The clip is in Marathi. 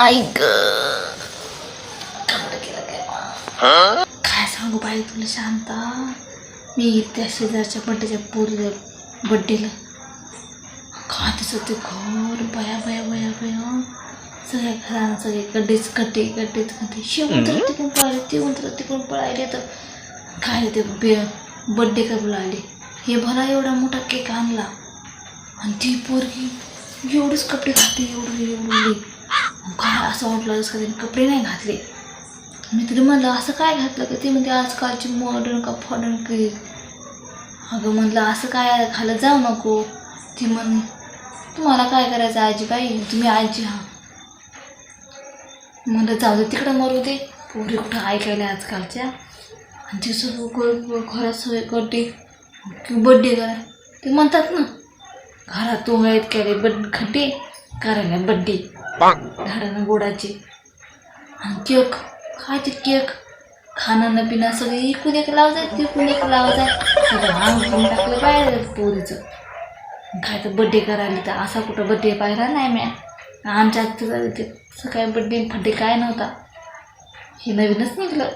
ऐक काय सांगू बाई तुला शांता. मी त्या शेजारच्या बड्डेच्या पोरीला बड्डेला का त्याचं ते घर बया बया बया बया सगळ्या घरानं सगळे गड्डेच गड्डे शेवंतर तिकडून पळाले तिकडून पळाले. तर काय ते बड्डे का बोलायले हे भला एवढा मोठा केक आणला आणि ती पोरगी एवढेच कपडे घातले एवढे काय असं वाटलं जसं का त्याने कपडे नाही घातले. मी तरी म्हणलं असं काय घातलं का ते म्हणते आजकालची मॉडर्न का फॉडर्न केक. अगं म्हणलं असं काय घालत जाऊ नको. ती म्हण तुम्हाला काय करायचं आजी बाई तुम्ही आजी हा. म्हणलं जाऊ दे तिकडं मरू दे पोरी कुठं ऐकायला आजकालच्या. आणि ते सगळं घरात सगळे करते बड्डे करा ते म्हणतात ना घरात तोंगळ्यात केले खड्डे करायला बड्डे झाडानं गोडाचे. आणि केक खायचे केक खाणं न पिणं सगळे इकून एक लावायचं तिकून एक लावायचं सगळं अंग टाकलं बाहेर पोरीचं. काय तर बड्डे करायला तर असा कुठं बड्डे पाहिला नाही मी आमच्या तसं काय बड्डे फड्डे काय नव्हता. हे नवीनच निघलं.